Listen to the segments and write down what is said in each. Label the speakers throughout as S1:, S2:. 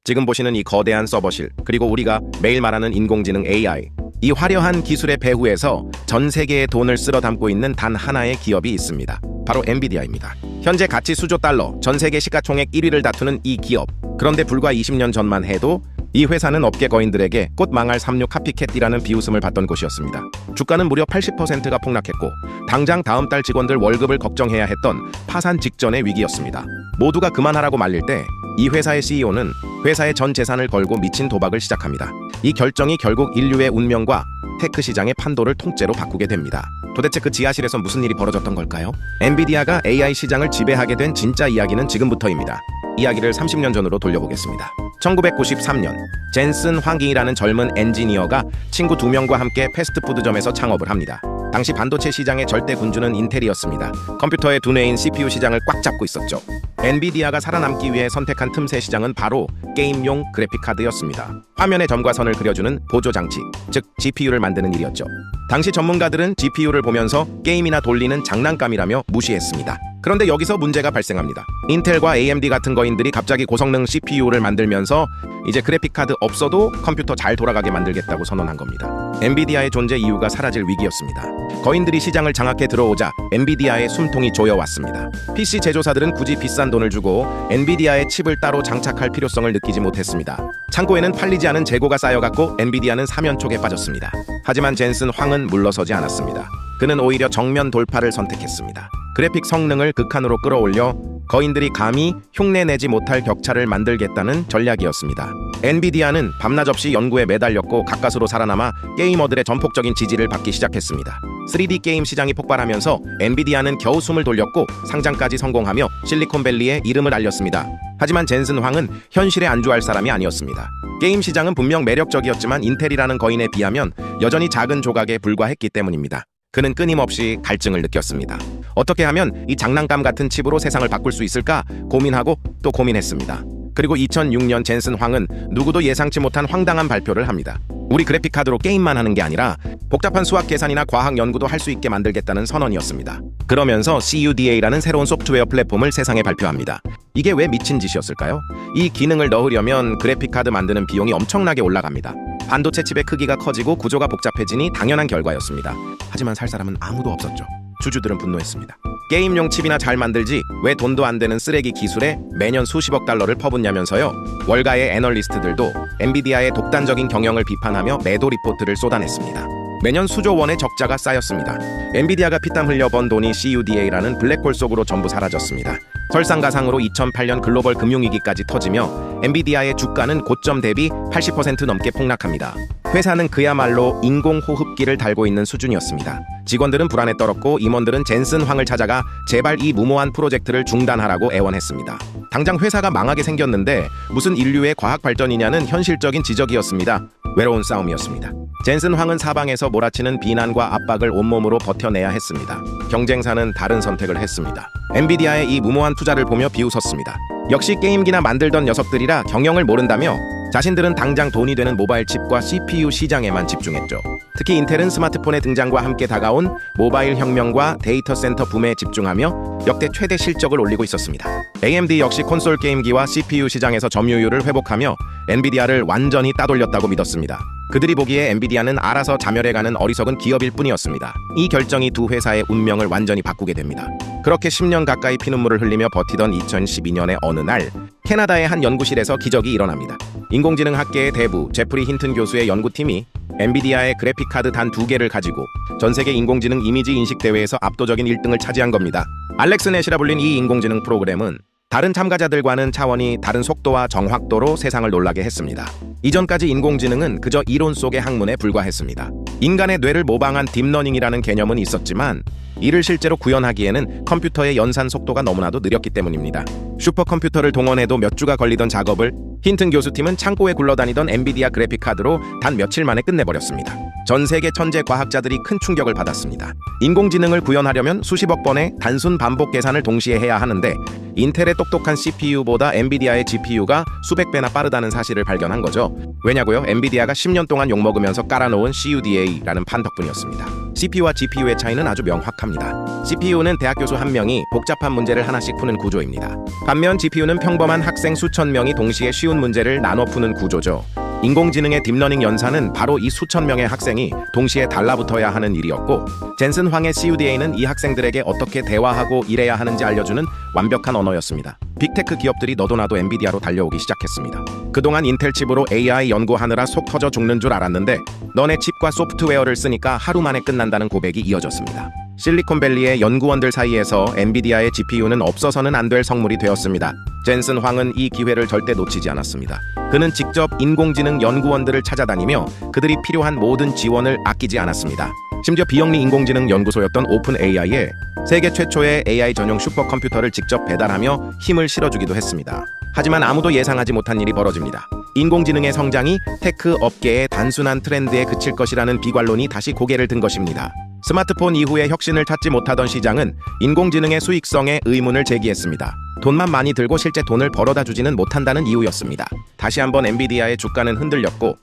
S1: 지금 보시는 이 거대한 서버실, 그리고 우리가 매일 말하는 인공지능 AI, 이 화려한 기술의 배후에서 전 세계의 돈을 쓸어 담고 있는 단 하나의 기업이 있습니다. 바로 엔비디아입니다. 현재 가치 수조 달러, 전 세계 시가총액 1위를 다투는 이 기업. 그런데 불과 20년 전만 해도 이 회사는 업계 거인들에게 곧 망할 삼류 카피캣이라는 비웃음을 받던 곳이었습니다. 주가는 무려 80%가 폭락했고 당장 다음 달 직원들 월급을 걱정해야 했던 파산 직전의 위기였습니다. 모두가 그만하라고 말릴 때 이 회사의 CEO는 회사의 전 재산을 걸고 미친 도박을 시작합니다. 이 결정이 결국 인류의 운명과 테크 시장의 판도를 통째로 바꾸게 됩니다. 도대체 그 지하실에서 무슨 일이 벌어졌던 걸까요? 엔비디아가 AI 시장을 지배하게 된 진짜 이야기는 지금부터입니다. 이야기를 30년 전으로 돌려보겠습니다. 1993년 젠슨 황잉이라는 젊은 엔지니어가 친구 2명과 함께 패스트푸드점에서 창업을 합니다. 당시 반도체 시장의 절대 군주는 인텔이었습니다. 컴퓨터의 두뇌인 CPU 시장을 꽉 잡고 있었죠. 엔비디아가 살아남기 위해 선택한 틈새 시장은 바로 게임용 그래픽카드였습니다. 화면에 점과 선을 그려주는 보조장치, 즉 GPU를 만드는 일이었죠. 당시 전문가들은 GPU를 보면서 게임이나 돌리는 장난감이라며 무시했습니다. 그런데 여기서 문제가 발생합니다. 인텔과 AMD 같은 거인들이 갑자기 고성능 CPU를 만들면서 이제 그래픽카드 없어도 컴퓨터 잘 돌아가게 만들겠다고 선언한 겁니다. 엔비디아의 존재 이유가 사라질 위기였습니다. 거인들이 시장을 장악해 들어오자 엔비디아의 숨통이 조여왔습니다. PC 제조사들은 굳이 비싼 돈을 주고 엔비디아의 칩을 따로 장착할 필요성을 느끼지 못했습니다. 창고에는 팔리지 않은 재고가 쌓여갔고 엔비디아는 사면초에 빠졌습니다. 하지만 젠슨 황은 물러서지 않았습니다. 그는 오히려 정면 돌파를 선택했습니다. 그래픽 성능을 극한으로 끌어올려 거인들이 감히 흉내내지 못할 격차를 만들겠다는 전략이었습니다. 엔비디아는 밤낮 없이 연구에 매달렸고 가까스로 살아남아 게이머들의 전폭적인 지지를 받기 시작했습니다. 3D 게임 시장이 폭발하면서 엔비디아는 겨우 숨을 돌렸고 상장까지 성공하며 실리콘밸리에 이름을 알렸습니다. 하지만 젠슨 황은 현실에 안주할 사람이 아니었습니다. 게임 시장은 분명 매력적이었지만 인텔이라는 거인에 비하면 여전히 작은 조각에 불과했기 때문입니다. 그는 끊임없이 갈증을 느꼈습니다. 어떻게 하면 이 장난감 같은 칩으로 세상을 바꿀 수 있을까 고민하고 또 고민했습니다. 그리고 2006년 젠슨 황은 누구도 예상치 못한 황당한 발표를 합니다. 우리 그래픽카드로 게임만 하는 게 아니라 복잡한 수학 계산이나 과학 연구도 할 수 있게 만들겠다는 선언이었습니다. 그러면서 CUDA라는 새로운 소프트웨어 플랫폼을 세상에 발표합니다. 이게 왜 미친 짓이었을까요? 이 기능을 넣으려면 그래픽카드 만드는 비용이 엄청나게 올라갑니다. 반도체 칩의 크기가 커지고 구조가 복잡해지니 당연한 결과였습니다. 하지만 살 사람은 아무도 없었죠. 주주들은 분노했습니다. 게임용 칩이나 잘 만들지 왜 돈도 안 되는 쓰레기 기술에 매년 수십억 달러를 퍼붓냐면서요. 월가의 애널리스트들도 엔비디아의 독단적인 경영을 비판하며 매도 리포트를 쏟아냈습니다. 매년 수조 원의 적자가 쌓였습니다. 엔비디아가 피땀 흘려 번 돈이 CUDA라는 블랙홀 속으로 전부 사라졌습니다. 설상가상으로 2008년 글로벌 금융위기까지 터지며 엔비디아의 주가는 고점 대비 80% 넘게 폭락합니다. 회사는 그야말로 인공호흡기를 달고 있는 수준이었습니다. 직원들은 불안에 떨었고 임원들은 젠슨 황을 찾아가 제발 이 무모한 프로젝트를 중단하라고 애원했습니다. 당장 회사가 망하게 생겼는데 무슨 인류의 과학 발전이냐는 현실적인 지적이었습니다. 외로운 싸움이었습니다. 젠슨 황은 사방에서 몰아치는 비난과 압박을 온몸으로 버텨내야 했습니다. 경쟁사는 다른 선택을 했습니다. 엔비디아의 이 무모한 투자를 보며 비웃었습니다. 역시 게임기나 만들던 녀석들이라 경영을 모른다며 자신들은 당장 돈이 되는 모바일 칩과 CPU 시장에만 집중했죠. 특히 인텔은 스마트폰의 등장과 함께 다가온 모바일 혁명과 데이터 센터 붐에 집중하며 역대 최대 실적을 올리고 있었습니다. AMD 역시 콘솔 게임기와 CPU 시장에서 점유율을 회복하며 엔비디아를 완전히 따돌렸다고 믿었습니다. 그들이 보기에 엔비디아는 알아서 자멸해가는 어리석은 기업일 뿐이었습니다. 이 결정이 두 회사의 운명을 완전히 바꾸게 됩니다. 그렇게 10년 가까이 피눈물을 흘리며 버티던 2012년의 어느 날 캐나다의 한 연구실에서 기적이 일어납니다. 인공지능학계의 대부 제프리 힌튼 교수의 연구팀이 엔비디아의 그래픽카드 단 2개를 가지고 전세계 인공지능 이미지 인식 대회에서 압도적인 1등을 차지한 겁니다. 알렉스넷이라 불린 이 인공지능 프로그램은 다른 참가자들과는 차원이 다른 속도와 정확도로 세상을 놀라게 했습니다. 이전까지 인공지능은 그저 이론 속의 학문에 불과했습니다. 인간의 뇌를 모방한 딥러닝이라는 개념은 있었지만 이를 실제로 구현하기에는 컴퓨터의 연산 속도가 너무나도 느렸기 때문입니다. 슈퍼컴퓨터를 동원해도 몇 주가 걸리던 작업을 힌튼 교수팀은 창고에 굴러다니던 엔비디아 그래픽카드로 단 며칠 만에 끝내버렸습니다. 전 세계 천재 과학자들이 큰 충격을 받았습니다. 인공지능을 구현하려면 수십억 번의 단순 반복 계산을 동시에 해야 하는데 인텔의 똑똑한 CPU보다 엔비디아의 GPU가 수백 배나 빠르다는 사실을 발견한 거죠. 왜냐고요? 엔비디아가 10년 동안 욕먹으면서 깔아놓은 CUDA라는 판 덕분이었습니다. CPU와 GPU의 차이는 아주 명확합니다. CPU는 대학 교수 한 명이 복잡한 문제를 하나씩 푸는 구조입니다. 반면 GPU는 평범한 학생 수천 명이 동시에 쉬운 문제를 나눠 푸는 구조죠. 인공지능의 딥러닝 연산은 바로 이 수천 명의 학생이 동시에 달라붙어야 하는 일이었고, 젠슨 황의 CUDA는 이 학생들에게 어떻게 대화하고 일해야 하는지 알려주는 완벽한 언어였습니다. 빅테크 기업들이 너도나도 엔비디아로 달려오기 시작했습니다. 그동안 인텔 칩으로 AI 연구하느라 속 터져 죽는 줄 알았는데 너네 칩과 소프트웨어를 쓰니까 하루 만에 끝난다는 고백이 이어졌습니다. 실리콘밸리의 연구원들 사이에서 엔비디아의 GPU는 없어서는 안 될 성물이 되었습니다. 젠슨 황은 이 기회를 절대 놓치지 않았습니다. 그는 직접 인공지능 연구원들을 찾아다니며 그들이 필요한 모든 지원을 아끼지 않았습니다. 심지어 비영리 인공지능 연구소였던 오픈AI에 세계 최초의 AI 전용 슈퍼컴퓨터를 직접 배달하며 힘을 실어주기도 했습니다. 하지만 아무도 예상하지 못한 일이 벌어집니다. 인공지능의 성장이 테크 업계의 단순한 트렌드에 그칠 것이라는 비관론이 다시 고개를 든 것입니다. 스마트폰 이후에 혁신을 찾지 못하던 시장은 인공지능의 수익성에 의문을 제기했습니다. 돈만 많이 들고 실제 돈을 벌어다 주지는 못한다는 이유였습니다. 다시 한번 엔비디아의 주가는 흔들렸고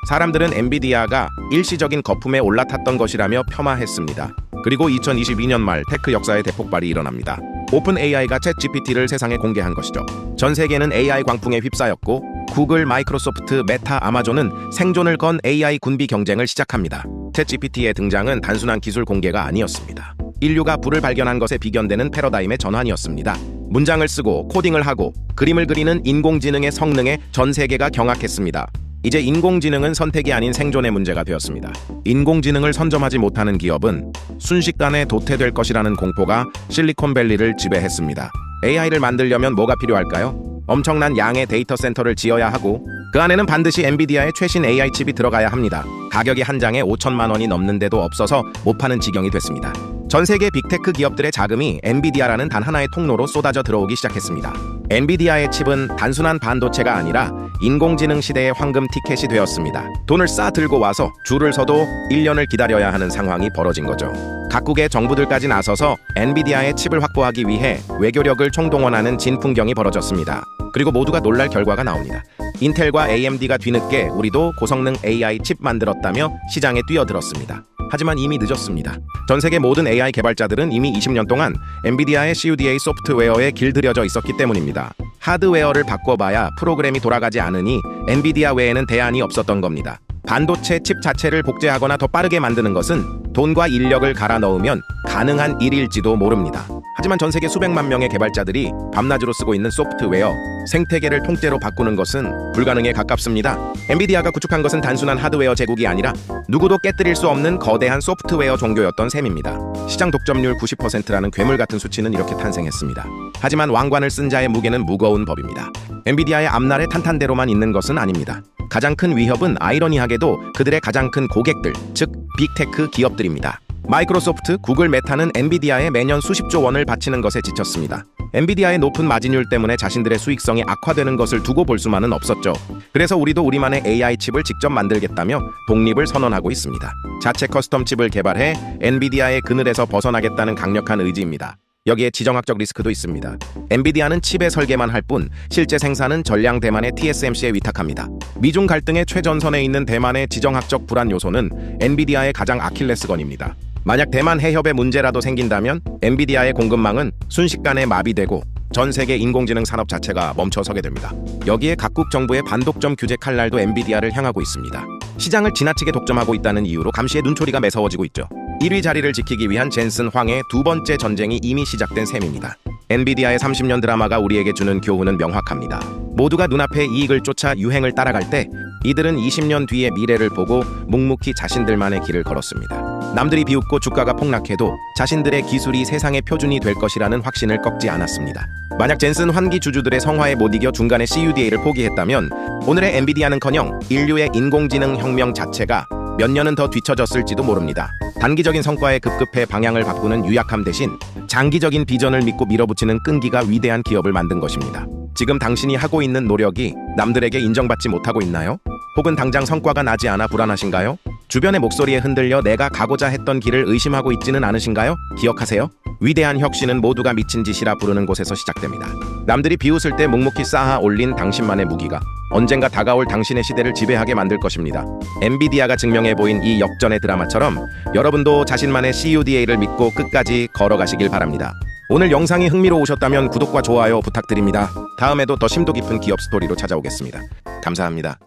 S1: 사람들은 엔비디아가 일시적인 거품에 올라탔던 것이라며 폄하했습니다. 그리고 2022년 말 테크 역사의 대폭발이 일어납니다. 오픈AI가 챗GPT를 세상에 공개한 것이죠. 전 세계는 AI 광풍에 휩싸였고 구글, 마이크로소프트, 메타, 아마존은 생존을 건 AI 군비 경쟁을 시작합니다. 챗GPT의 등장은 단순한 기술 공개가 아니었습니다. 인류가 불을 발견한 것에 비견되는 패러다임의 전환이었습니다. 문장을 쓰고 코딩을 하고 그림을 그리는 인공지능의 성능에 전 세계가 경악했습니다. 이제 인공지능은 선택이 아닌 생존의 문제가 되었습니다. 인공지능을 선점하지 못하는 기업은 순식간에 도태될 것이라는 공포가 실리콘밸리를 지배했습니다. AI를 만들려면 뭐가 필요할까요? 엄청난 양의 데이터 센터를 지어야 하고 그 안에는 반드시 엔비디아의 최신 AI 칩이 들어가야 합니다. 가격이 한 장에 5천만 원이 넘는데도 없어서 못 파는 지경이 됐습니다. 전 세계 빅테크 기업들의 자금이 엔비디아라는 단 하나의 통로로 쏟아져 들어오기 시작했습니다. 엔비디아의 칩은 단순한 반도체가 아니라 인공지능 시대의 황금 티켓이 되었습니다. 돈을 싸 들고 와서 줄을 서도 1년을 기다려야 하는 상황이 벌어진 거죠. 각국의 정부들까지 나서서 엔비디아의 칩을 확보하기 위해 외교력을 총동원하는 진풍경이 벌어졌습니다. 그리고 모두가 놀랄 결과가 나옵니다. 인텔과 AMD가 뒤늦게 우리도 고성능 AI 칩 만들었다며 시장에 뛰어들었습니다. 하지만 이미 늦었습니다. 전 세계 모든 AI 개발자들은 이미 20년 동안 엔비디아의 CUDA 소프트웨어에 길들여져 있었기 때문입니다. 하드웨어를 바꿔봐야 프로그램이 돌아가지 않으니 엔비디아 외에는 대안이 없었던 겁니다. 반도체 칩 자체를 복제하거나 더 빠르게 만드는 것은 돈과 인력을 갈아 넣으면 가능한 일일지도 모릅니다. 하지만 전 세계 수백만 명의 개발자들이 밤낮으로 쓰고 있는 소프트웨어, 생태계를 통째로 바꾸는 것은 불가능에 가깝습니다. 엔비디아가 구축한 것은 단순한 하드웨어 제국이 아니라 누구도 깨뜨릴 수 없는 거대한 소프트웨어 종교였던 셈입니다. 시장 독점률 90%라는 괴물 같은 수치는 이렇게 탄생했습니다. 하지만 왕관을 쓴 자의 무게는 무거운 법입니다. 엔비디아의 앞날에 탄탄대로만 있는 것은 아닙니다. 가장 큰 위협은 아이러니하게도 그들의 가장 큰 고객들, 즉 빅테크 기업들입니다. 마이크로소프트, 구글, 메타는 엔비디아에 매년 수십조 원을 바치는 것에 지쳤습니다. 엔비디아의 높은 마진율 때문에 자신들의 수익성이 악화되는 것을 두고 볼 수만은 없었죠. 그래서 우리도 우리만의 AI 칩을 직접 만들겠다며 독립을 선언하고 있습니다. 자체 커스텀 칩을 개발해 엔비디아의 그늘에서 벗어나겠다는 강력한 의지입니다. 여기에 지정학적 리스크도 있습니다. 엔비디아는 칩의 설계만 할 뿐 실제 생산은 전량 대만의 TSMC에 위탁합니다. 미중 갈등의 최전선에 있는 대만의 지정학적 불안 요소는 엔비디아의 가장 아킬레스건입니다. 만약 대만 해협에 문제라도 생긴다면 엔비디아의 공급망은 순식간에 마비되고 전 세계 인공지능 산업 자체가 멈춰서게 됩니다. 여기에 각국 정부의 반독점 규제 칼날도 엔비디아를 향하고 있습니다. 시장을 지나치게 독점하고 있다는 이유로 감시의 눈초리가 매서워지고 있죠. 1위 자리를 지키기 위한 젠슨 황의 두 번째 전쟁이 이미 시작된 셈입니다. 엔비디아의 30년 드라마가 우리에게 주는 교훈은 명확합니다. 모두가 눈앞의 이익을 쫓아 유행을 따라갈 때 이들은 20년 뒤의 미래를 보고 묵묵히 자신들만의 길을 걸었습니다. 남들이 비웃고 주가가 폭락해도 자신들의 기술이 세상의 표준이 될 것이라는 확신을 꺾지 않았습니다. 만약 젠슨 환기 주주들의 성화에 못 이겨 중간에 CUDA를 포기했다면 오늘의 엔비디아는커녕 인류의 인공지능 혁명 자체가 몇 년은 더 뒤처졌을지도 모릅니다. 단기적인 성과에 급급해 방향을 바꾸는 유약함 대신 장기적인 비전을 믿고 밀어붙이는 끈기가 위대한 기업을 만든 것입니다. 지금 당신이 하고 있는 노력이 남들에게 인정받지 못하고 있나요? 혹은 당장 성과가 나지 않아 불안하신가요? 주변의 목소리에 흔들려 내가 가고자 했던 길을 의심하고 있지는 않으신가요? 기억하세요. 위대한 혁신은 모두가 미친 짓이라 부르는 곳에서 시작됩니다. 남들이 비웃을 때 묵묵히 쌓아 올린 당신만의 무기가 언젠가 다가올 당신의 시대를 지배하게 만들 것입니다. 엔비디아가 증명해 보인 이 역전의 드라마처럼 여러분도 자신만의 CUDA를 믿고 끝까지 걸어가시길 바랍니다. 오늘 영상이 흥미로우셨다면 구독과 좋아요 부탁드립니다. 다음에도 더 심도 깊은 기업 스토리로 찾아오겠습니다. 감사합니다.